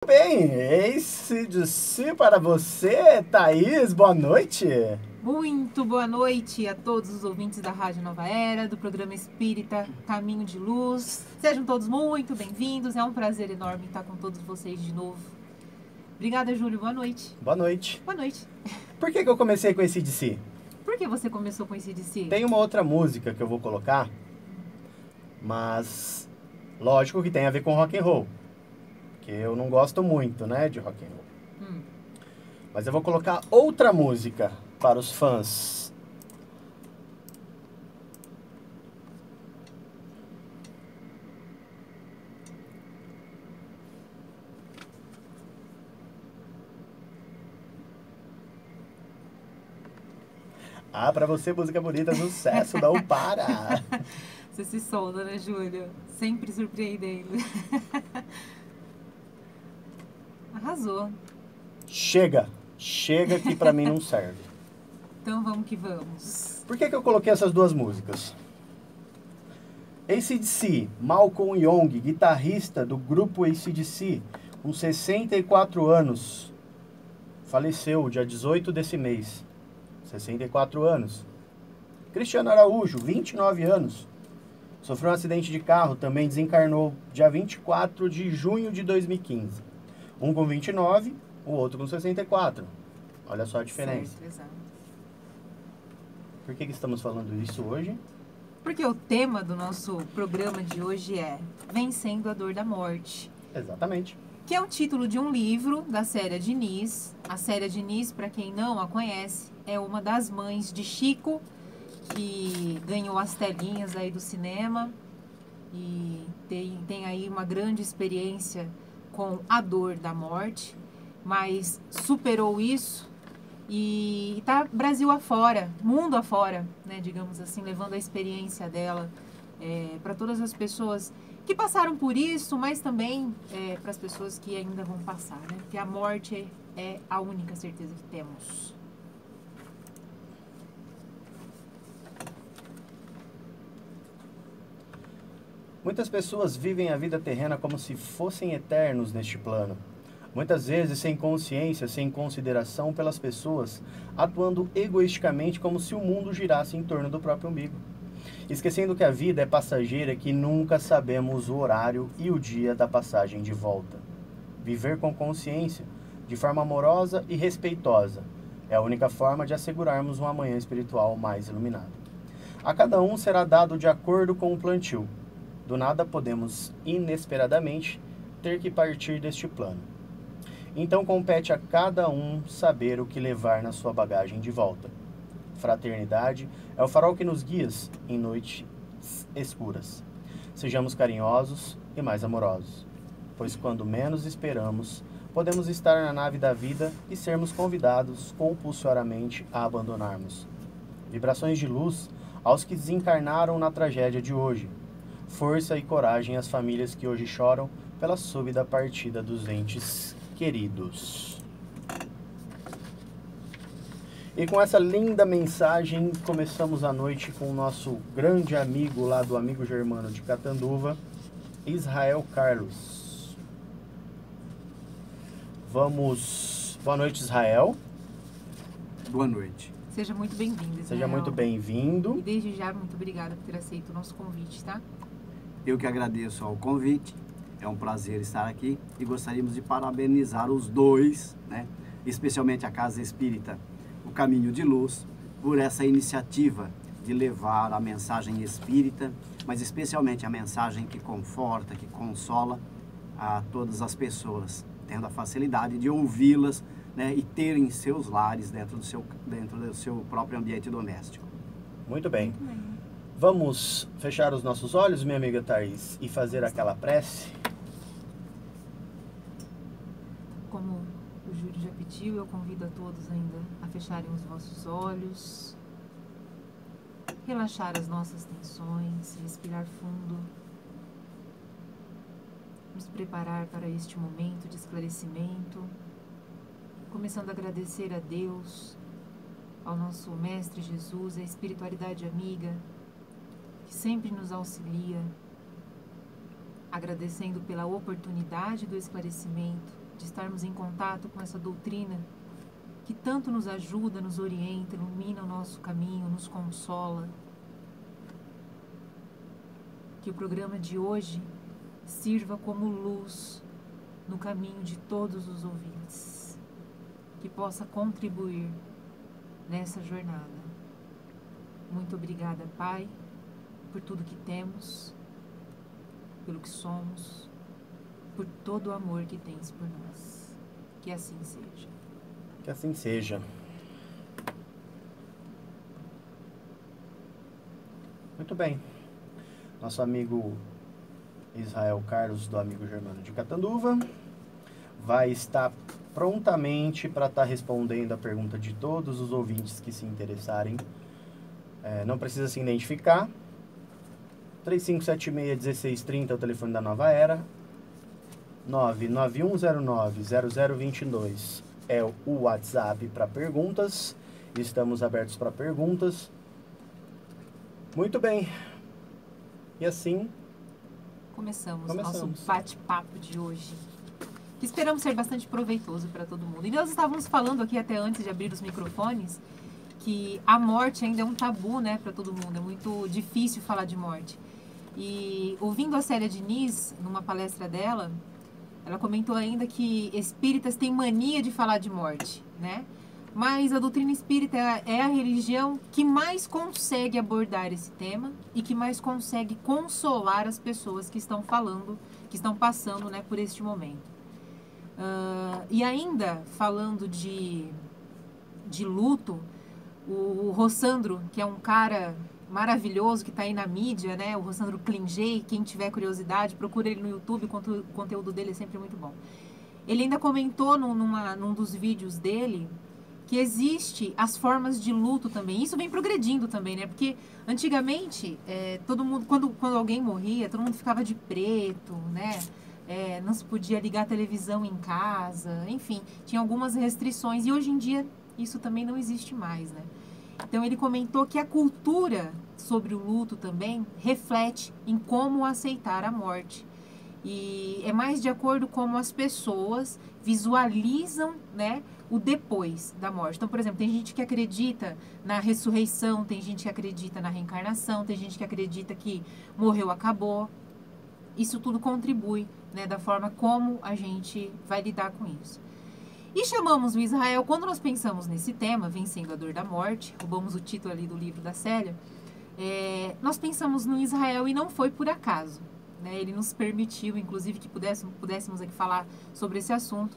Bem, AC/DC para você, Thaís, boa noite. Muito boa noite a todos os ouvintes da Rádio Nova Era, do programa Espírita Caminho de Luz. Sejam todos muito bem-vindos, é um prazer enorme estar com todos vocês de novo. Obrigada, Júlio, boa noite. Boa noite. Boa noite. Por que eu comecei com AC/DC? Por que você começou com esse DC? Tem uma outra música que eu vou colocar, mas lógico que tem a ver com rock and roll, que eu não gosto muito, né, de rock and roll. Mas eu vou colocar outra música para os fãs. Ah, pra você, música bonita, sucesso, não para. Você se solta, né, Júlio? Sempre surpreendendo. Arrasou. Chega que pra mim não serve. Então vamos que vamos. Por que eu coloquei essas duas músicas? AC/DC, Malcolm Young, guitarrista do grupo AC/DC, com 64 anos, faleceu dia 18 desse mês, 64 anos. Cristiano Araújo, 29 anos, sofreu um acidente de carro, também desencarnou dia 24 de junho de 2015. Um com 29, o outro com 64. Olha só a diferença. Certo, exato. Por que estamos falando isso hoje? Porque o tema do nosso programa de hoje é Vencendo a Dor da Morte. Exatamente. Que é o título de um livro da Célia Diniz. A Célia Diniz, para quem não a conhece, é uma das mães de Chico, que ganhou as telinhas aí do cinema e tem aí uma grande experiência com a dor da morte, mas superou isso e está Brasil afora, mundo afora, né, digamos assim, levando a experiência dela para todas as pessoas que passaram por isso, mas também para as pessoas que ainda vão passar, né? Porque a morte é a única certeza que temos. Muitas pessoas vivem a vida terrena como se fossem eternos neste plano. Muitas vezes sem consciência, sem consideração pelas pessoas, atuando egoisticamente como se o mundo girasse em torno do próprio umbigo. Esquecendo que a vida é passageira e que nunca sabemos o horário e o dia da passagem de volta. Viver com consciência, de forma amorosa e respeitosa, é a única forma de assegurarmos um amanhã espiritual mais iluminado. A cada um será dado de acordo com o plantio. Do nada podemos, inesperadamente, ter que partir deste plano. Então compete a cada um saber o que levar na sua bagagem de volta. Fraternidade é o farol que nos guia em noites escuras. Sejamos carinhosos e mais amorosos, pois quando menos esperamos, podemos estar na nave da vida e sermos convidados compulsoriamente a abandonarmos. Vibrações de luz aos que desencarnaram na tragédia de hoje. Força e coragem às famílias que hoje choram pela súbita partida dos entes queridos. E com essa linda mensagem, começamos a noite com o nosso grande amigo lá do Amigo Germano de Catanduva, Israel Carlos. Vamos... Boa noite, Israel. Boa noite. Seja muito bem-vindo, Israel. Seja muito bem-vindo. E desde já, muito obrigada por ter aceito o nosso convite, tá? Eu que agradeço ao convite. É um prazer estar aqui e gostaríamos de parabenizar os dois, né? Especialmente a Casa Espírita, o Caminho de Luz, por essa iniciativa de levar a mensagem espírita, mas especialmente a mensagem que conforta, que consola a todas as pessoas, tendo a facilidade de ouvi-las, né, e terem seus lares dentro do seu próprio ambiente doméstico. Muito bem. Vamos fechar os nossos olhos, minha amiga Thaís, e fazer aquela prece? Como o Júlio já pediu, eu convido a todos ainda a fecharem os vossos olhos, relaxar as nossas tensões, respirar fundo, nos preparar para este momento de esclarecimento, começando a agradecer a Deus, ao nosso Mestre Jesus, à espiritualidade amiga, que sempre nos auxilia, agradecendo pela oportunidade do esclarecimento, de estarmos em contato com essa doutrina que tanto nos ajuda, nos orienta, ilumina o nosso caminho, nos consola. Que o programa de hoje sirva como luz no caminho de todos os ouvintes, que possa contribuir nessa jornada. Muito obrigada, Pai, por tudo que temos, pelo que somos, por todo o amor que tens por nós. Que assim seja. Que assim seja. Muito bem. Nosso amigo Israel Carlos, do amigo Germano de Catanduva, vai estar prontamente para estar respondendo a pergunta de todos os ouvintes que se interessarem. Não precisa se identificar. 3576-1630 é o telefone da Nova Era. 99109-0022 é o WhatsApp para perguntas. Estamos abertos para perguntas. Muito bem. E assim começamos. Nosso bate-papo de hoje, que esperamos ser bastante proveitoso para todo mundo. E nós estávamos falando aqui até antes de abrir os microfones que a morte ainda é um tabu, né, para todo mundo. É muito difícil falar de morte. E ouvindo a Célia Diniz, numa palestra dela, ela comentou ainda que espíritas têm mania de falar de morte, né? Mas a doutrina espírita é a religião que mais consegue abordar esse tema e que mais consegue consolar as pessoas que estão falando, que estão passando, né, por este momento. E ainda falando de luto, o Rossandro, que é um cara maravilhoso que está aí na mídia, né? O Rossandro Klinger, quem tiver curiosidade, procura ele no YouTube, o conteúdo dele é sempre muito bom. Ele ainda comentou num dos vídeos dele que existe as formas de luto também. Isso vem progredindo também, né? Porque antigamente, todo mundo, quando alguém morria, todo mundo ficava de preto, né? Não se podia ligar a televisão em casa, enfim, tinha algumas restrições. E hoje em dia, isso também não existe mais, né? Então, ele comentou que a cultura sobre o luto também reflete em como aceitar a morte. E é mais de acordo com como as pessoas visualizam, né, o depois da morte. Então, por exemplo, tem gente que acredita na ressurreição, tem gente que acredita na reencarnação, tem gente que acredita que morreu, acabou. Isso tudo contribui, né, da forma como a gente vai lidar com isso. E chamamos o Israel, quando nós pensamos nesse tema, Vencendo a Dor da Morte, roubamos o título ali do livro da Célia, nós pensamos no Israel e não foi por acaso, né? Ele nos permitiu, inclusive, que pudéssemos aqui falar sobre esse assunto.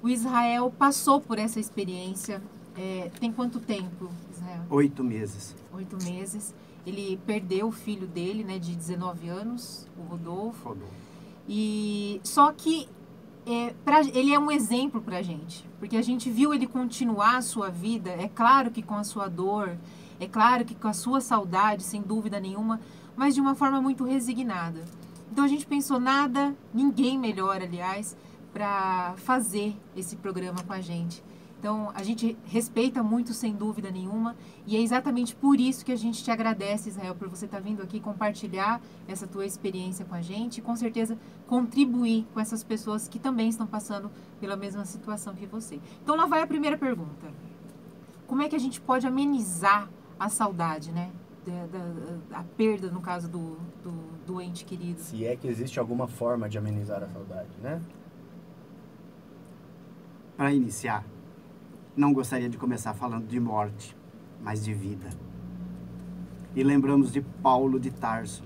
O Israel passou por essa experiência, tem quanto tempo, Israel? 8 meses. 8 meses. Ele perdeu o filho dele, né, de 19 anos, o Rodolfo. E só que ele é um exemplo pra gente, porque a gente viu ele continuar a sua vida, é claro que com a sua dor, é claro que com a sua saudade, sem dúvida nenhuma, mas de uma forma muito resignada. Então a gente pensou ninguém melhor, aliás, para fazer esse programa com a gente. Então a gente respeita muito, sem dúvida nenhuma, e é exatamente por isso que a gente te agradece, Israel, por você estar vindo aqui compartilhar essa tua experiência com a gente e com certeza contribuir com essas pessoas que também estão passando pela mesma situação que você. Então lá vai a primeira pergunta. Como é que a gente pode amenizar a saudade, né? A perda, no caso do ente querido? Se é que existe alguma forma de amenizar a saudade, né? Para iniciar, não gostaria de começar falando de morte, mas de vida. E lembramos de Paulo de Tarso,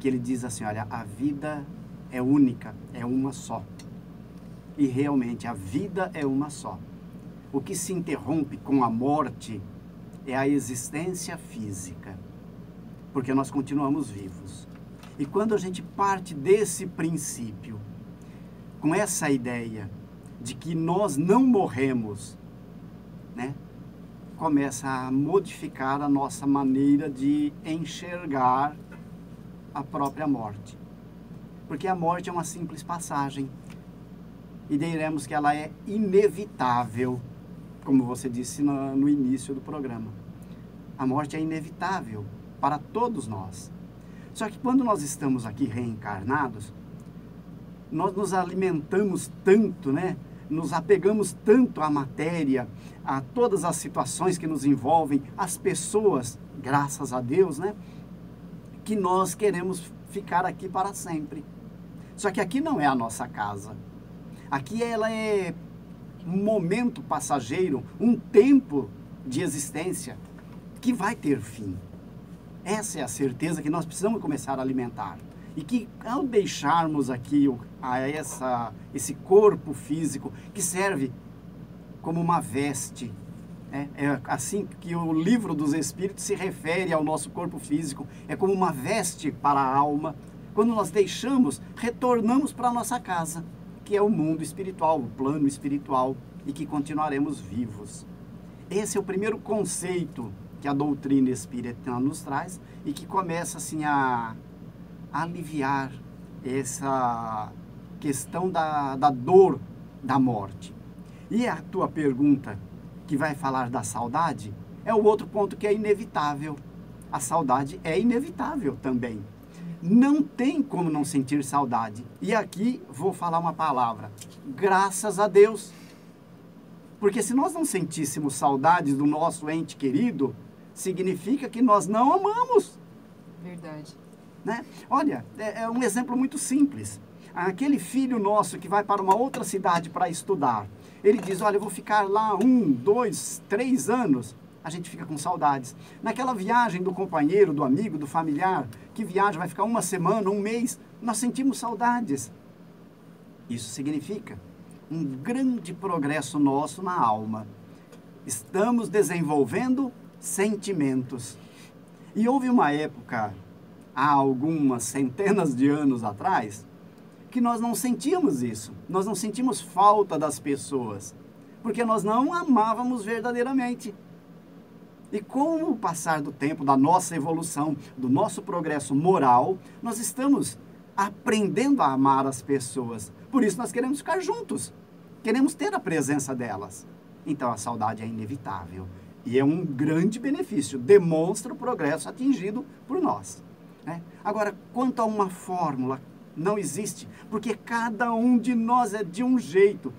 que ele diz assim, olha, a vida é única, é uma só. E realmente a vida é uma só. O que se interrompe com a morte é a existência física, porque nós continuamos vivos. E quando a gente parte desse princípio, com essa ideia de que nós não morremos, né, começa a modificar a nossa maneira de enxergar a própria morte. Porque a morte é uma simples passagem. E diremos que ela é inevitável, como você disse no início do programa. A morte é inevitável para todos nós. Só que quando nós estamos aqui reencarnados, nós nos alimentamos tanto, né? Nos apegamos tanto à matéria, a todas as situações que nos envolvem, as pessoas, graças a Deus, né? Que nós queremos ficar aqui para sempre. Só que aqui não é a nossa casa. Aqui ela é um momento passageiro, um tempo de existência que vai ter fim. Essa é a certeza que nós precisamos começar a alimentar. E que ao deixarmos aqui esse corpo físico que serve como uma veste, é assim que o livro dos Espíritos se refere ao nosso corpo físico, é como uma veste para a alma. Quando nós deixamos, retornamos para a nossa casa, que é o mundo espiritual, o plano espiritual, e que continuaremos vivos. Esse é o primeiro conceito que a doutrina espírita nos traz e que começa assim a aliviar essa questão da dor da morte. E a tua pergunta, que vai falar da saudade, é o outro ponto que é inevitável. A saudade é inevitável também. Não tem como não sentir saudade. E aqui vou falar uma palavra: graças a Deus. Porque se nós não sentíssemos saudades do nosso ente querido, significa que nós não amamos. Verdade. Né? Olha, é um exemplo muito simples. Aquele filho nosso que vai para uma outra cidade para estudar, ele diz, olha, eu vou ficar lá 1, 2, 3 anos. A gente fica com saudades. Naquela viagem do companheiro, do amigo, do familiar, que viaja, vai ficar 1 semana, 1 mês, nós sentimos saudades. Isso significa um grande progresso nosso na alma. Estamos desenvolvendo sentimentos. E houve uma época, há algumas centenas de anos atrás, que nós não sentíamos isso. Nós não sentimos falta das pessoas, porque nós não amávamos verdadeiramente. E com o passar do tempo, da nossa evolução, do nosso progresso moral, nós estamos aprendendo a amar as pessoas. Por isso nós queremos ficar juntos. Queremos ter a presença delas. Então a saudade é inevitável. E é um grande benefício. Demonstra o progresso atingido por nós. Né? Agora, quanto a uma fórmula, não existe. Porque cada um de nós é de um jeito.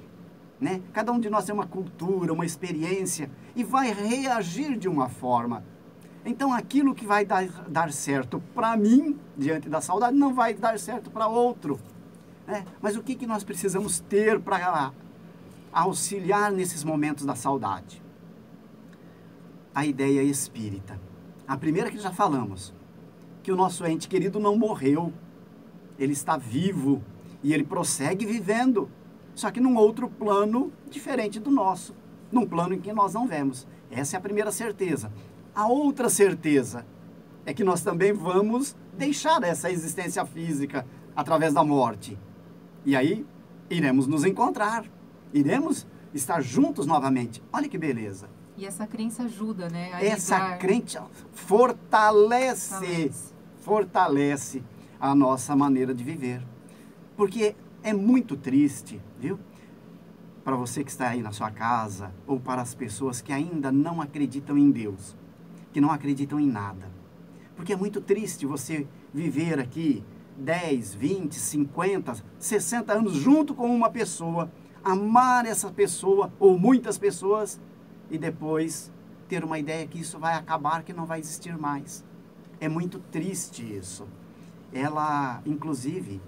Né? Cada um de nós tem uma cultura, uma experiência. E vai reagir de uma forma. Então aquilo que vai dar certo para mim, diante da saudade, não vai dar certo para outro. Né? Mas o que nós precisamos ter para auxiliar nesses momentos da saudade? A ideia espírita. A primeira que já falamos, que o nosso ente querido não morreu, ele está vivo e ele prossegue vivendo, só que num outro plano diferente do nosso, num plano em que nós não vemos. Essa é a primeira certeza. A outra certeza é que nós também vamos deixar essa existência física através da morte. E aí iremos nos encontrar, iremos estar juntos novamente. Olha que beleza. E essa crença ajuda, né? Essa crença fortalece a nossa maneira de viver. Porque é muito triste, viu? Para você que está aí na sua casa, ou para as pessoas que ainda não acreditam em Deus, que não acreditam em nada. Porque é muito triste você viver aqui 10, 20, 50, 60 anos junto com uma pessoa, amar essa pessoa ou muitas pessoas e depois ter uma ideia que isso vai acabar, que não vai existir mais. É muito triste isso. Ela, inclusive,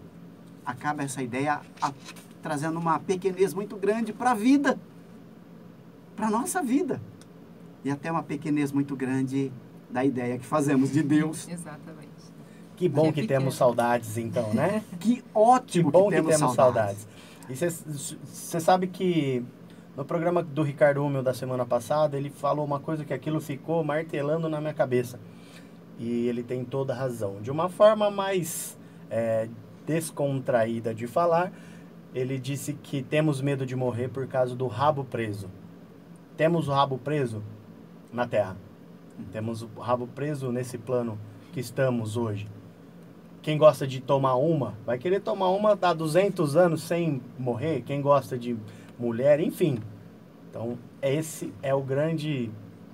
acaba essa ideia trazendo uma pequenez muito grande para a vida, para a nossa vida. E até uma pequenez muito grande da ideia que fazemos de Deus. Exatamente. Que bom que temos saudades, então, né? Que ótimo que bom que temos saudades. E você sabe que no programa do Ricardo Hummel da semana passada, ele falou uma coisa que aquilo ficou martelando na minha cabeça. E ele tem toda a razão. De uma forma mais descontraída de falar, ele disse que temos medo de morrer por causa do rabo preso. Temos o rabo preso na Terra. Temos o rabo preso nesse plano que estamos hoje. Quem gosta de tomar uma, vai querer tomar uma há 200 anos sem morrer. Quem gosta de mulher, enfim. Então, esse é o grande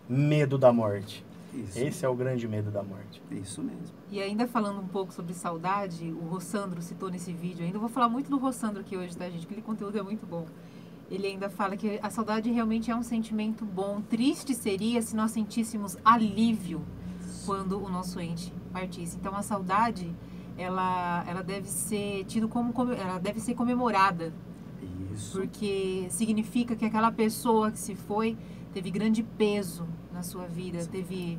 medo da morte. Isso. Esse é o grande medo da morte. Isso mesmo. E ainda falando um pouco sobre saudade, o Rossandro citou nesse vídeo ainda, eu vou falar muito do Rossandro aqui hoje, tá, gente? Aquele conteúdo é muito bom. Ele ainda fala que a saudade realmente é um sentimento bom. Triste seria se nós sentíssemos alívio quando o nosso ente partisse. Então a saudade, ela deve ser ela deve ser comemorada. Isso. Porque significa que aquela pessoa que se foi teve grande peso na sua vida, teve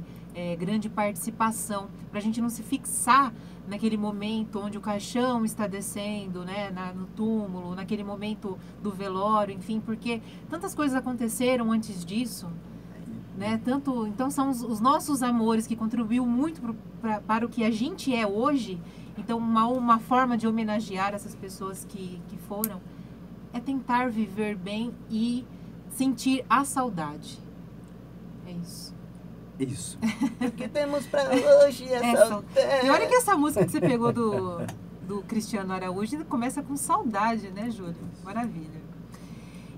grande participação, para a gente não se fixar naquele momento onde o caixão está descendo, né, no túmulo, naquele momento do velório, enfim, porque tantas coisas aconteceram antes disso, né, então são os nossos amores que contribuíram muito para o que a gente é hoje. Então uma forma de homenagear essas pessoas que foram é tentar viver bem e sentir a saudade. É isso. Isso. O que temos pra hoje é saudade. E olha que essa música que você pegou do Cristiano Araújo começa com saudade, né, Júlio? Maravilha.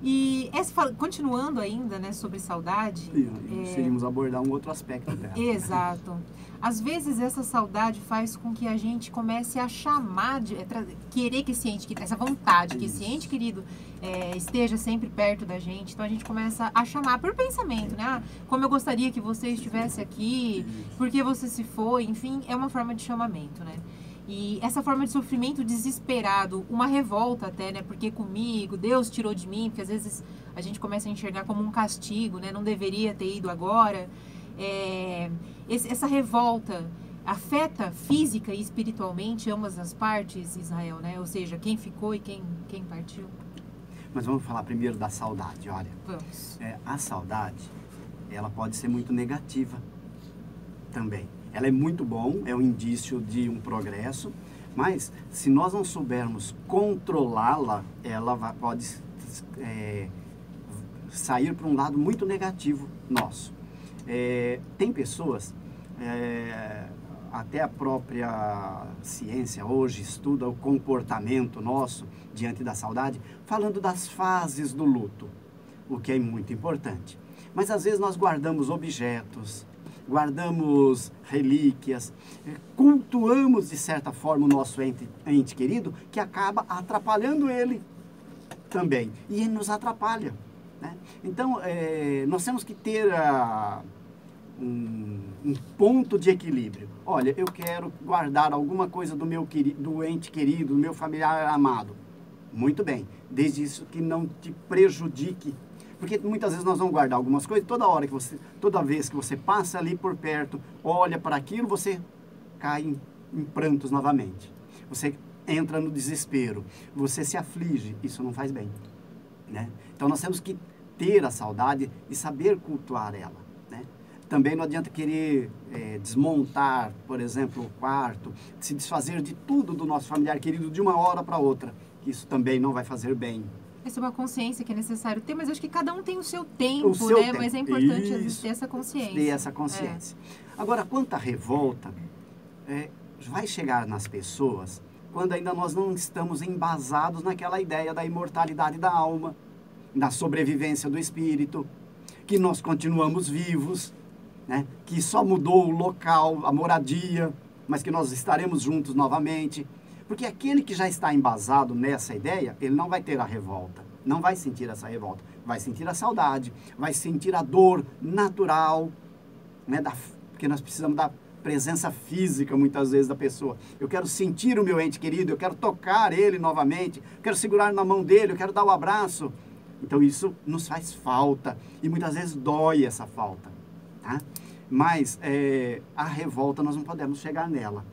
E continuando ainda, né, sobre saudade... Seríamos abordar um outro aspecto dela. Exato. Às vezes essa saudade faz com que a gente comece a chamar, querer que esse ente, essa vontade que esse ente querido esteja sempre perto da gente. Então a gente começa a chamar por pensamento, né? Como eu gostaria que você estivesse aqui, por que você se foi, enfim, é uma forma de chamamento, né? E essa forma de sofrimento desesperado, uma revolta até, né? Porque comigo, Deus tirou de mim, porque às vezes a gente começa a enxergar como um castigo, né? Não deveria ter ido agora. Essa revolta afeta física e espiritualmente ambas as partes, Israel, né? Ou seja, quem ficou e quem partiu. Mas vamos falar primeiro da saudade, olha. Vamos. A saudade, ela pode ser muito negativa também. Ela é muito bom, é um indício de um progresso, mas se nós não soubermos controlá-la, ela pode sair para um lado muito negativo nosso. Tem pessoas, até a própria ciência hoje estuda o comportamento nosso diante da saudade, falando das fases do luto, o que é muito importante. Mas às vezes nós guardamos objetos, guardamos relíquias, cultuamos de certa forma o nosso ente querido, que acaba atrapalhando ele também, e ele nos atrapalha, né? Então, nós temos que ter um ponto de equilíbrio. Olha, eu quero guardar alguma coisa do meu ente querido, do meu familiar amado. Muito bem, desde isso que não te prejudique. Porque muitas vezes nós vamos guardar algumas coisas, toda vez que você passa ali por perto, olha para aquilo, você cai em prantos novamente. Você entra no desespero, você se aflige, isso não faz bem, né? Então nós temos que ter a saudade e saber cultuar ela, né? Também não adianta querer desmontar, por exemplo, o quarto, se desfazer de tudo do nosso familiar querido de uma hora para outra. Isso também não vai fazer bem. Essa é uma consciência que é necessário ter, mas eu acho que cada um tem o seu tempo, né? Tempo. Mas é importante ter essa consciência. Ter essa consciência. Agora, quanto à revolta, vai chegar nas pessoas quando ainda nós não estamos embasados naquela ideia da imortalidade da alma, da sobrevivência do espírito, que nós continuamos vivos, né? Que só mudou o local, a moradia, mas que nós estaremos juntos novamente. Porque aquele que já está embasado nessa ideia, ele não vai ter a revolta, não vai sentir essa revolta, vai sentir a saudade, vai sentir a dor natural, né, porque nós precisamos da presença física, muitas vezes, da pessoa. Eu quero sentir o meu ente querido, eu quero tocar ele novamente, eu quero segurar na mão dele, eu quero dar o abraço. Então isso nos faz falta, e muitas vezes dói essa falta, tá? Mas a revolta nós não podemos chegar nela.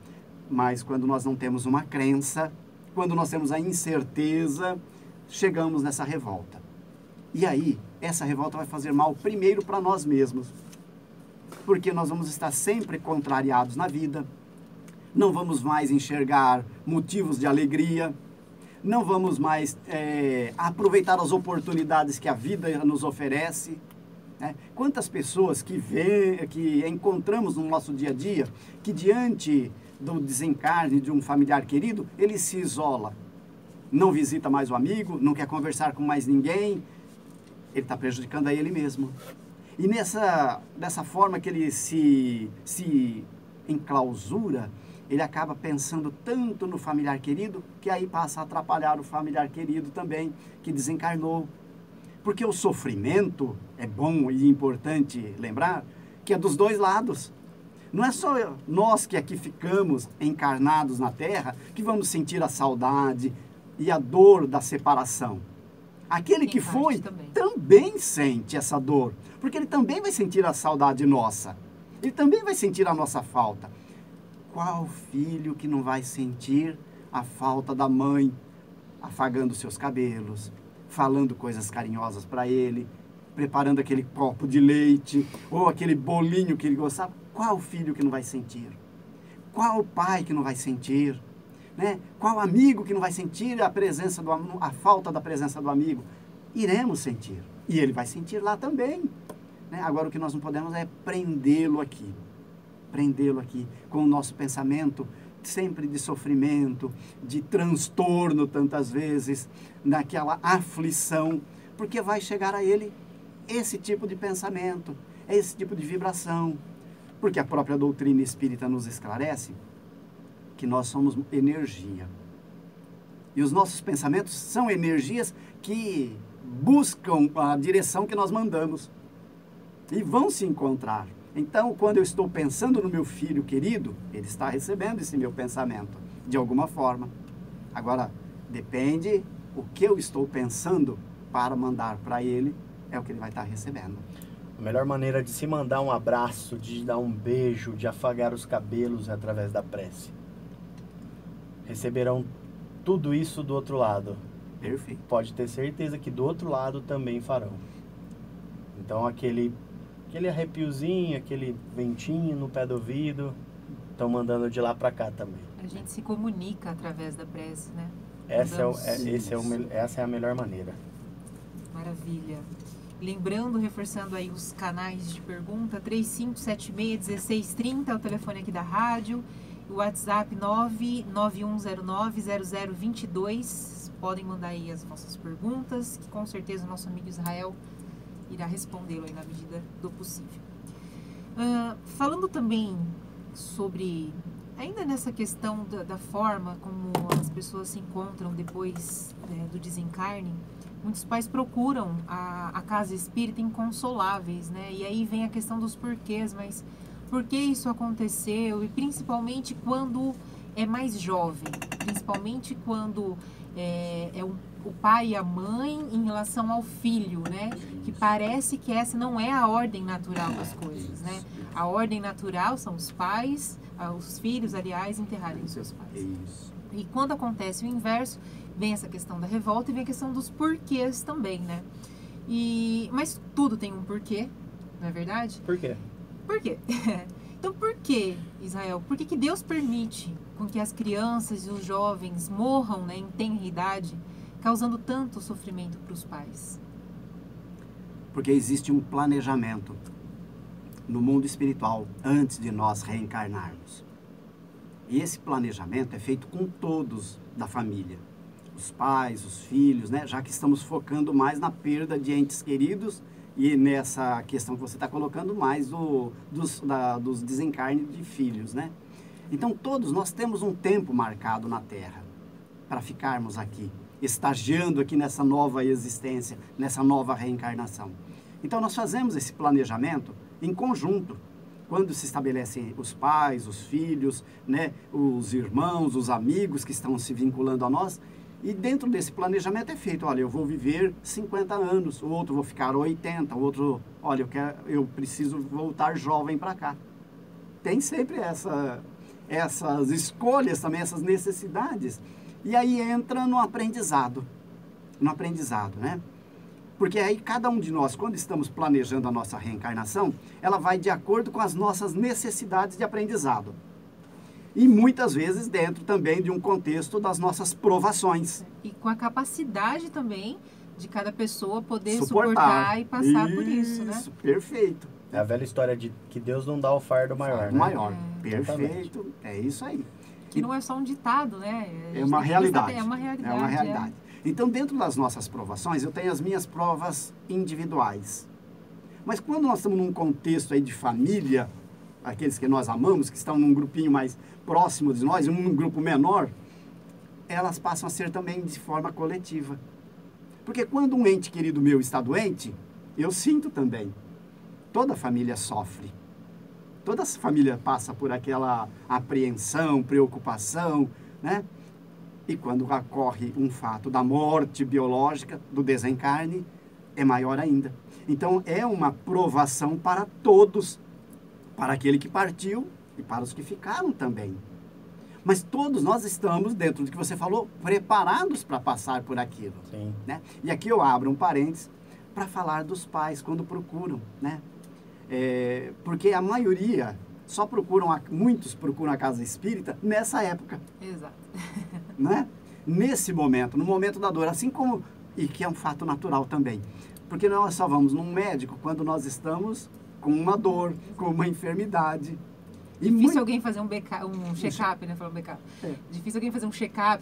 Mas quando nós não temos uma crença, quando nós temos a incerteza, chegamos nessa revolta. E aí, essa revolta vai fazer mal primeiro para nós mesmos. Porque nós vamos estar sempre contrariados na vida, não vamos mais enxergar motivos de alegria, não vamos mais aproveitar as oportunidades que a vida nos oferece, né? Quantas pessoas que encontramos no nosso dia a dia, que diante do desencarne de um familiar querido, ele se isola, não visita mais o amigo, não quer conversar com mais ninguém, ele está prejudicando a ele mesmo. E dessa forma que ele se enclausura, ele acaba pensando tanto no familiar querido, que aí passa a atrapalhar o familiar querido também, que desencarnou. Porque o sofrimento, é bom e importante lembrar, que é dos dois lados. Não é só nós que aqui ficamos encarnados na Terra que vamos sentir a saudade e a dor da separação. Aquele que foi também sente essa dor, porque ele também vai sentir a saudade nossa. Ele também vai sentir a nossa falta. Qual filho que não vai sentir a falta da mãe afagando seus cabelos, falando coisas carinhosas para ele, preparando aquele copo de leite ou aquele bolinho que ele gostava? Qual filho que não vai sentir? Qual pai que não vai sentir? Né? Qual amigo que não vai sentir a falta da presença do amigo? Iremos sentir. E ele vai sentir lá também. Né? Agora o que nós não podemos é prendê-lo aqui. Prendê-lo aqui com o nosso pensamento sempre de sofrimento, de transtorno tantas vezes, naquela aflição, porque vai chegar a ele esse tipo de pensamento, esse tipo de vibração. Porque a própria doutrina espírita nos esclarece que nós somos energia. E os nossos pensamentos são energias que buscam a direção que nós mandamos e vão se encontrar. Então, quando eu estou pensando no meu filho querido, ele está recebendo esse meu pensamento, de alguma forma. Agora, depende o que eu estou pensando para mandar para ele, é o que ele vai estar recebendo. A melhor maneira de se mandar um abraço, de dar um beijo, de afagar os cabelos é através da prece. Receberão tudo isso do outro lado. Perfeito. Pode ter certeza que do outro lado também farão. Então, aquele arrepiozinho, aquele ventinho no pé do ouvido, estão mandando de lá para cá também. A gente se comunica através da prece, né? Essa é a melhor maneira. Maravilha. Lembrando, reforçando aí os canais de pergunta, 3576-1630 é o telefone aqui da rádio, o WhatsApp 991090022. Podem mandar aí as vossas perguntas, que com certeza o nosso amigo Israel irá respondê-lo aí na medida do possível. Falando também sobre, ainda nessa questão da forma como as pessoas se encontram depois do desencarne, muitos pais procuram a casa espírita inconsoláveis, né? E aí vem a questão dos porquês, mas por que isso aconteceu? E principalmente quando é mais jovem, principalmente quando o pai e a mãe em relação ao filho, né? Que parece que essa não é a ordem natural das coisas, né? A ordem natural são os pais, os filhos, aliás, enterrarem os seus pais. E quando acontece o inverso, vem essa questão da revolta e vem a questão dos porquês também, né? Mas tudo tem um porquê, não é verdade? Por quê? Por quê? Então, por que, Israel? Por que Deus permite com que as crianças e os jovens morram, né, em tenra idade, causando tanto sofrimento para os pais? Porque existe um planejamento no mundo espiritual antes de nós reencarnarmos. E esse planejamento é feito com todos da família. Os pais, os filhos, né? Já que estamos focando mais na perda de entes queridos e nessa questão que você está colocando mais dos desencarnes de filhos, né? Então todos nós temos um tempo marcado na Terra para ficarmos aqui, estagiando aqui nessa nova existência, nessa nova reencarnação. Então nós fazemos esse planejamento em conjunto, quando se estabelecem os pais, os filhos, né, os irmãos, os amigos que estão se vinculando a nós. E dentro desse planejamento é feito, olha, eu vou viver 50 anos, o outro vou ficar 80, o outro, olha, eu preciso voltar jovem para cá. Tem sempre essas escolhas também, essas necessidades. E aí entra no aprendizado, né? Porque aí cada um de nós, quando estamos planejando a nossa reencarnação, ela vai de acordo com as nossas necessidades de aprendizado. E muitas vezes dentro também de um contexto das nossas provações. E com a capacidade também de cada pessoa poder suportar e passar por isso, né? Isso, perfeito. É a velha história de que Deus não dá o fardo maior, né? Maior, perfeito, é isso aí. Que não é só um ditado, né? É uma realidade. É uma realidade. É uma realidade. Então, dentro das nossas provações, eu tenho as minhas provas individuais. Mas quando nós estamos num contexto aí de família, aqueles que nós amamos, que estão num grupinho mais próximo de nós, num grupo menor, elas passam a ser também de forma coletiva. Porque quando um ente querido meu está doente, eu sinto também. Toda a família sofre. Toda a família passa por aquela apreensão, preocupação, né? E quando ocorre um fato da morte biológica, do desencarne, é maior ainda. Então, é uma provação para todos, para aquele que partiu e para os que ficaram também. Mas todos nós estamos, dentro do que você falou, preparados para passar por aquilo. Sim. Né? E aqui eu abro um parênteses para falar dos pais quando procuram, né? Porque a maioria só muitos procuram a casa espírita nessa época. Exato. Né? Nesse momento, no momento da dor, assim como, e que é um fato natural também. Porque nós só vamos num médico quando nós estamos com uma dor, com uma enfermidade. E difícil alguém fazer um check-up, né? Falou backup. Difícil alguém fazer um check-up.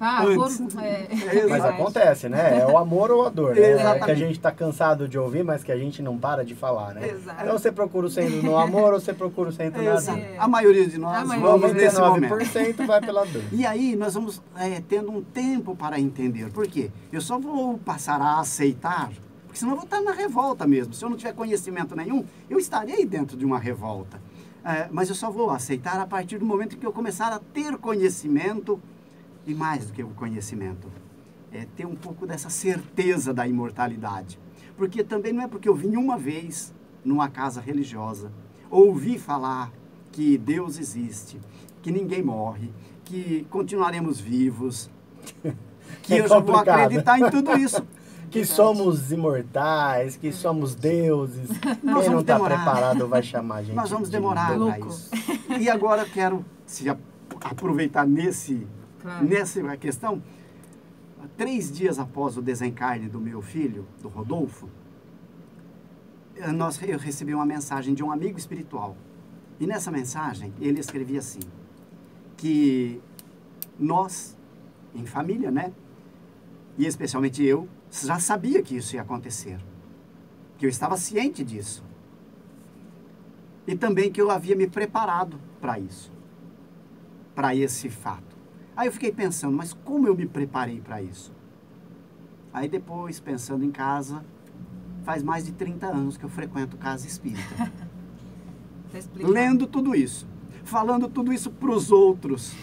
Mas acontece, né? É o amor ou a dor, né? Exatamente. Que a gente está cansado de ouvir, mas que a gente não para de falar, né? Exato. Então você procura o centro no amor ou você procura o centro na dor. A maioria de nós vamos nesse momento. 99% vai pela dor. E aí nós vamos tendo um tempo para entender. Por quê? Eu só vou passar a aceitar, porque senão eu vou estar na revolta mesmo. Se eu não tiver conhecimento nenhum, eu estarei dentro de uma revolta. Mas eu só vou aceitar a partir do momento que eu começar a ter conhecimento, e mais do que o conhecimento, ter um pouco dessa certeza da imortalidade. Porque também não é porque eu vim uma vez numa casa religiosa, ouvi falar que Deus existe, que ninguém morre, que continuaremos vivos, que eu já vou acreditar em tudo isso. Que somos imortais, que somos deuses. Nós Quem não está demorar. preparado vai chamar a gente. Nós vamos de demorar louco. para isso. E agora eu quero aproveitar nessa questão. 3 dias após o desencarne do meu filho, do Rodolfo, eu recebi uma mensagem de um amigo espiritual. E nessa mensagem ele escrevia assim, que nós, em família, né? E especialmente eu, já sabia que isso ia acontecer. Que eu estava ciente disso. E também que eu havia me preparado para isso. Para esse fato. Aí eu fiquei pensando, mas como eu me preparei para isso? Aí depois, pensando em casa, faz mais de 30 anos que eu frequento casa espírita. Lendo tudo isso. Falando tudo isso para os outros.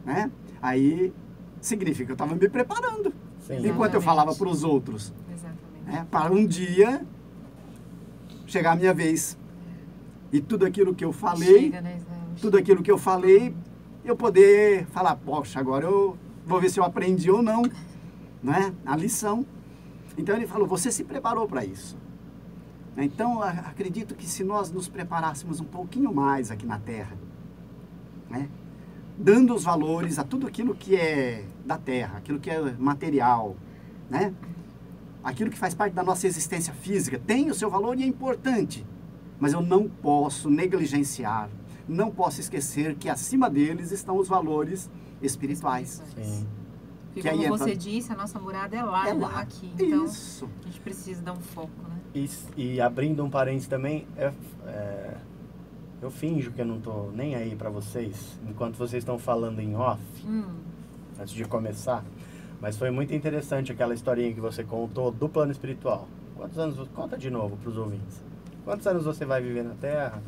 Né? Aí significa que eu estava me preparando. Sim. Enquanto Exatamente. eu falava para os outros. Exatamente. Né? Para um dia chegar a minha vez. E tudo aquilo que eu falei, Chega, né? tudo aquilo que eu falei, eu poder falar, poxa, agora eu vou ver se eu aprendi ou não, né? A lição. Então ele falou, você se preparou para isso. Então acredito que se nós nos preparássemos um pouquinho mais aqui na Terra, né? Dando os valores a tudo aquilo que é da Terra, aquilo que é material, né? Aquilo que faz parte da nossa existência física, tem o seu valor e é importante. Mas eu não posso negligenciar, não posso esquecer que acima deles estão os valores espirituais. Sim. Porque Que aí como entra- você disse, a nossa morada é lá, É não lá. aqui. Então, Isso. a gente precisa dar um foco, né? E abrindo um parênteses também, eu finjo que eu não tô nem aí pra vocês, enquanto vocês estão falando em off, antes de começar. Mas foi muito interessante aquela historinha que você contou do plano espiritual. Quantos anos, conta de novo pros ouvintes. Quantos anos você vai viver na Terra?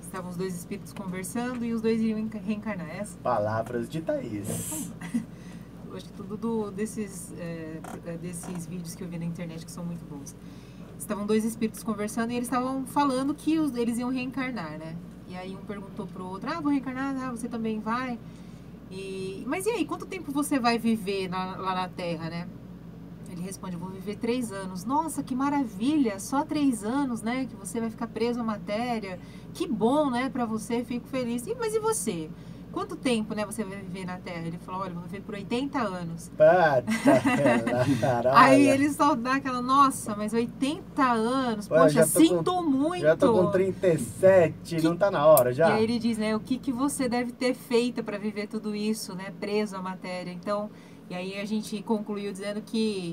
Estavam os dois espíritos conversando e os dois iriam reencarnar. Essa? Palavras de Thaís. Eu acho que tudo desses vídeos que eu vi na internet que são muito bons. Estavam dois espíritos conversando e eles estavam falando que eles iam reencarnar, né? E aí um perguntou pro outro, vou reencarnar, você também vai? Mas e aí, quanto tempo você vai viver lá na Terra, né? Ele responde, eu vou viver 3 anos. Nossa, que maravilha, só 3 anos, né? Que você vai ficar preso à matéria. Que bom, né, pra você, fico feliz. Mas e você? Quanto tempo, né, você vai viver na Terra? Ele falou, olha, eu vou viver por 80 anos. Aí ele só dá aquela, nossa, mas 80 anos, Ué, poxa, já tô sinto muito. Já tô com 37, não tá na hora já? E aí ele diz, né, o que você deve ter feito para viver tudo isso, né, preso à matéria. Então, e aí a gente concluiu dizendo que